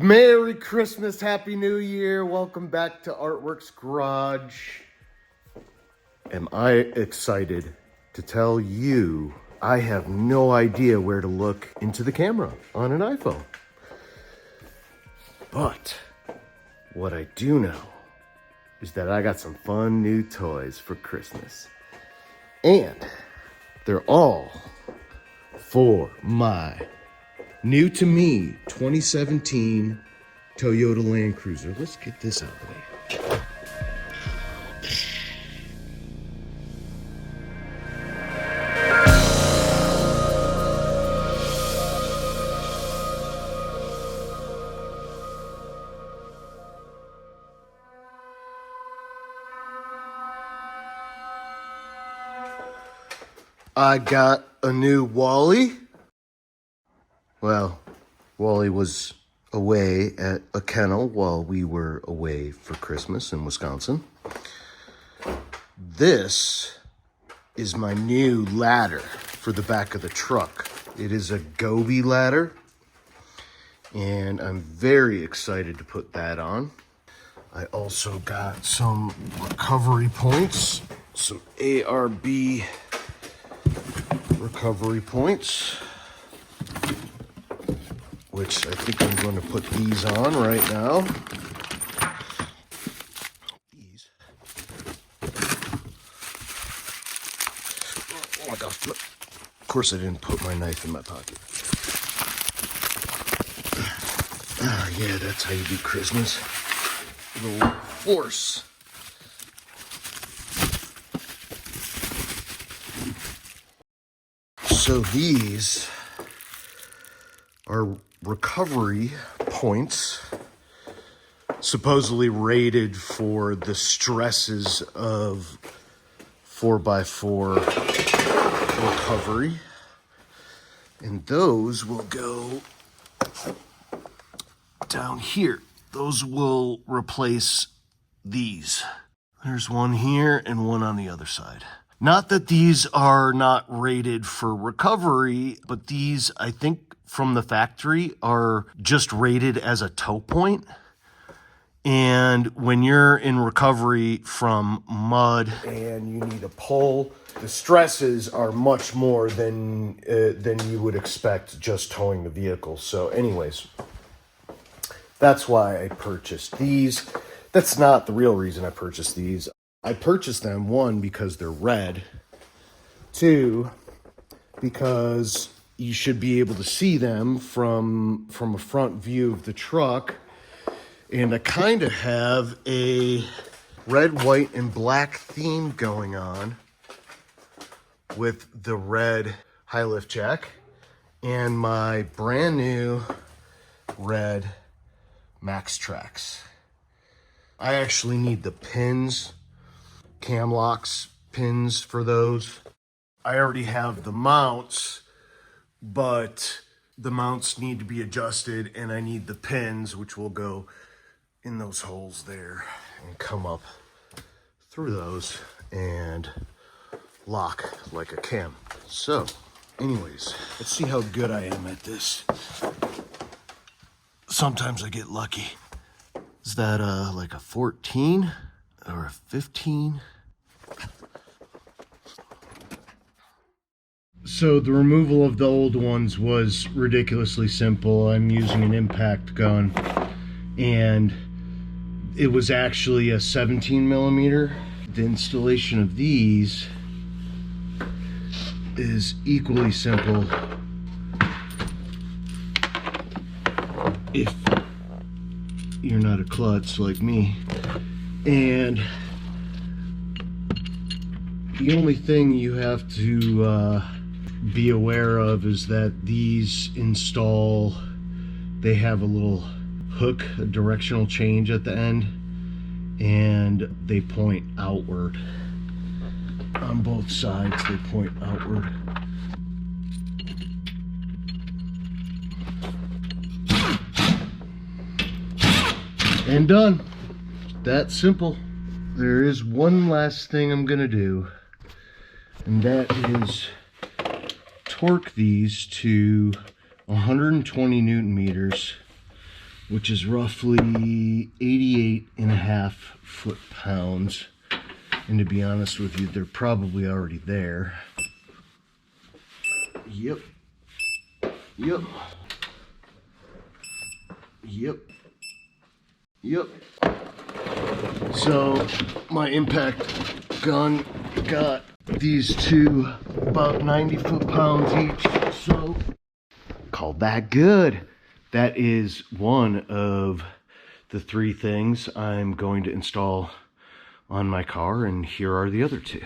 Merry Christmas, Happy New Year. Welcome back to Artworks Garage. Am I excited to tell you I have no idea where to look into the camera on an iPhone. But what I do know is that I got some fun new toys for Christmas. And they're all for my new to me 2017 Toyota Landcruiser. Let's get this out of the way. I got a new Wally. Well, Wally was away at a kennel while we were away for Christmas in Wisconsin. This is my new ladder for the back of the truck. It is a Gobi ladder, and I'm very excited to put that on. I also got some recovery points, some ARB recovery points, which I think I'm going to put these on right now. These. Oh my gosh. Of course I didn't put my knife in my pocket. Ah, yeah, that's how you do Christmas. A little force. So these are recovery points, supposedly rated for the stresses of 4x4 recovery. And those will go down here. Those will replace these. There's one here and one on the other side. Not that these are not rated for recovery, but these, I think, from the factory are just rated as a tow point. And when you're in recovery from mud and you need a pull, the stresses are much more than you would expect just towing the vehicle. So anyways, that's why I purchased these. That's not the real reason I purchased these. I purchased them, one, because they're red. Two, because you should be able to see them from a front view of the truck. And I kind of have a red, white, and black theme going on with the red high lift jack and my brand new red Maxtrax. I actually need the pins, cam locks pins for those. I already have the mounts, but the mounts need to be adjusted, and I need the pins, which will go in those holes there and come up through those and lock like a cam. So anyways, let's see how good I am at this. Sometimes I get lucky. Is that like a 14 or a 15? So the removal of the old ones was ridiculously simple. I'm using an impact gun, and it was actually a 17 millimeter. The installation of these is equally simple if you're not a klutz like me. And the only thing you have to be aware of is that these install, they have a little hook, a directional change at the end, and they point outward. On both sides, they point outward. And done. That simple. There is one last thing I'm gonna do, and that is torque these to 120 Newton meters which is roughly 88.5 foot-pounds. And to be honest with you, they're probably already there. Yep. Yep. Yep. Yep. So my impact gun got these two about 90 foot-pounds each. So call that good. That is one of the 3 things I'm going to install on my car, and here are the other 2.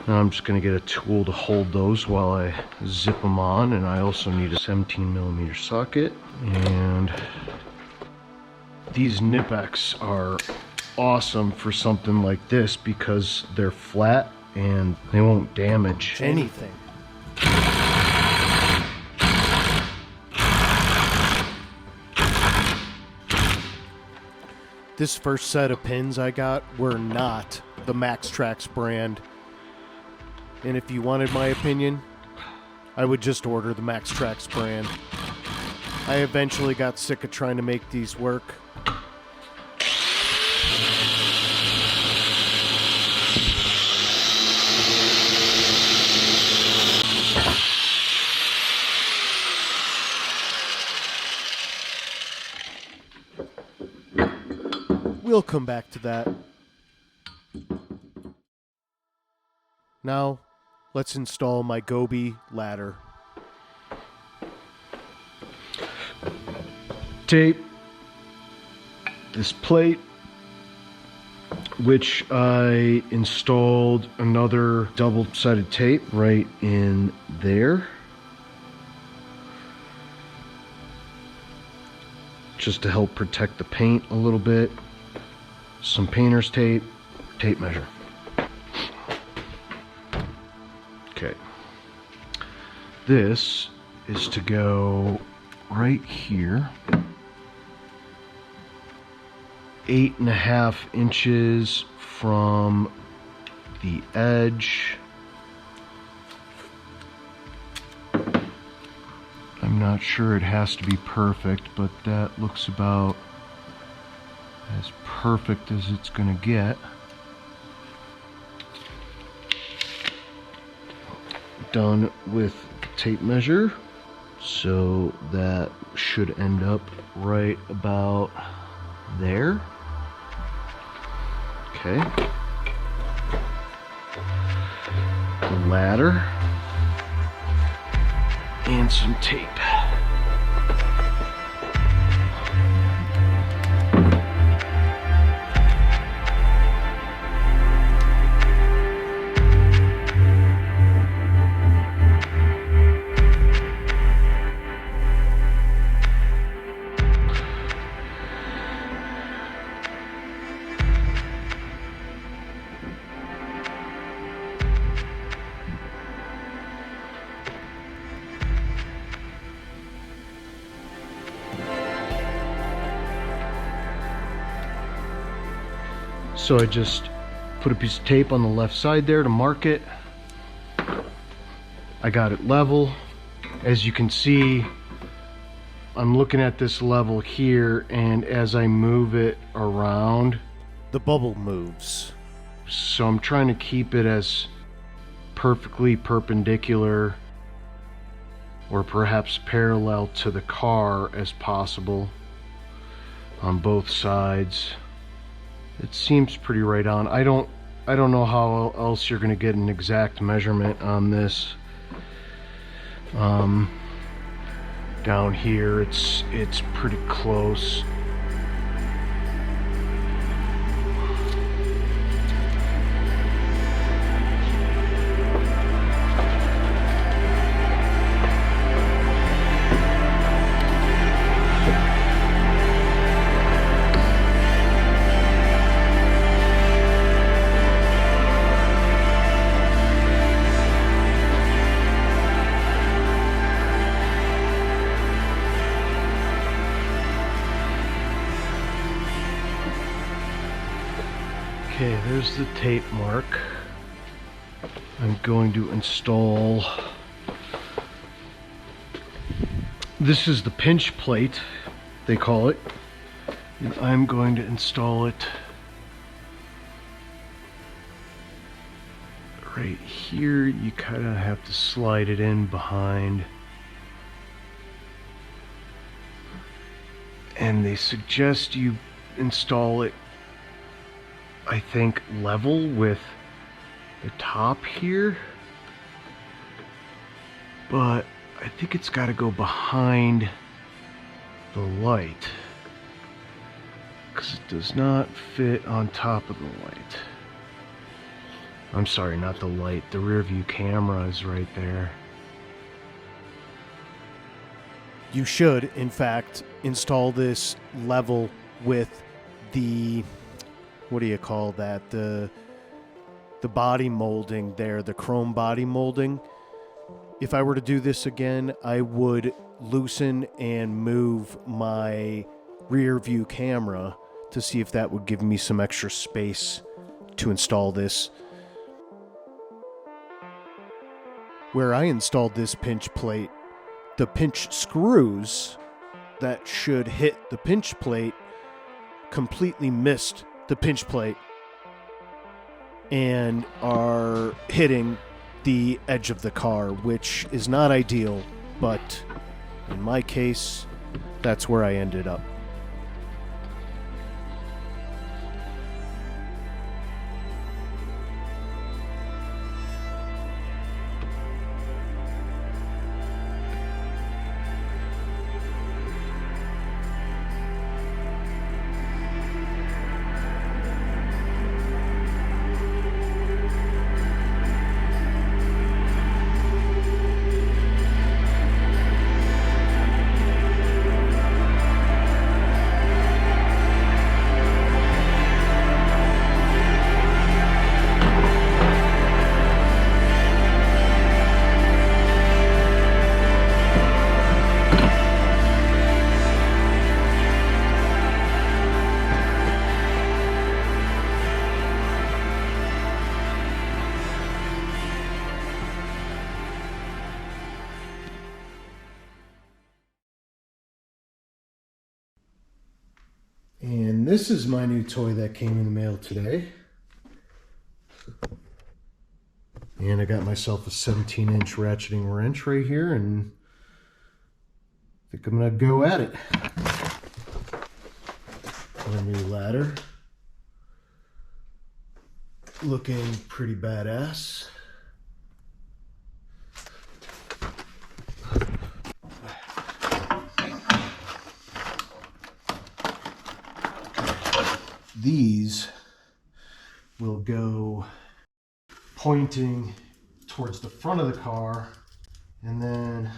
Now I'm just going to get a tool to hold those while I zip them on, and I also need a 17mm socket. And these Nipex are awesome for something like this because they're flat and they won't damage anything. This first set of pins I got were not the Maxtrax brand. And if you wanted my opinion, I would just order the Maxtrax brand. I eventually got sick of trying to make these work. We'll come back to that. Now, let's install my Gobi ladder. Tape this plate, which I installed another double-sided tape right in there, just to help protect the paint a little bit. Some painter's tape, tape measure. Okay. This is to go right here. 8.5 inches from the edge. I'm not sure it has to be perfect, but that looks about as perfect as it's gonna get. Done with tape measure, so that should end up right about there. Okay. The ladder and some tape. So I just put a piece of tape on the left side there to mark it. I got it level. As you can see, I'm looking at this level here, and as I move it around, the bubble moves. So I'm trying to keep it as perfectly perpendicular or perhaps parallel to the car as possible on both sides. It seems pretty right on. I don't know how else you're going to get an exact measurement on this. Down here it's pretty close. Okay, there's the tape mark. I'm going to install, this is the pinch plate, they call it, and I'm going to install it right here. You kind of have to slide it in behind, and they suggest you install it, I think, level with the top here, but I think it's got to go behind the light because it does not fit on top of the light. I'm sorry, not the light, the rear view camera is right there. You should, in fact, install this level with the, what do you call that, the body molding there, the chrome body molding. If I were to do this again, I would loosen and move my rear view camera to see if that would give me some extra space to install this. Where I installed this pinch plate, the pinch screws that should hit the pinch plate completely missed the pinch plate and are hitting the edge of the car, which is not ideal, but in my case, that's where I ended up. And this is my new toy that came in the mail today. And I got myself a 17-inch ratcheting wrench right here, and I think I'm gonna go at it. My new ladder. Looking pretty badass. These will go pointing towards the front of the car, and then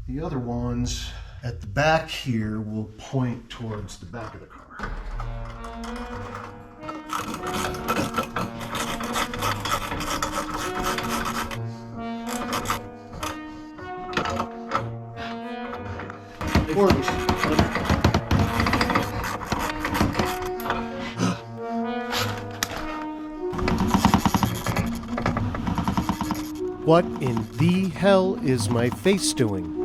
the other ones at the back here will point towards the back of the car. What in the hell is my face doing?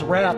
wrap.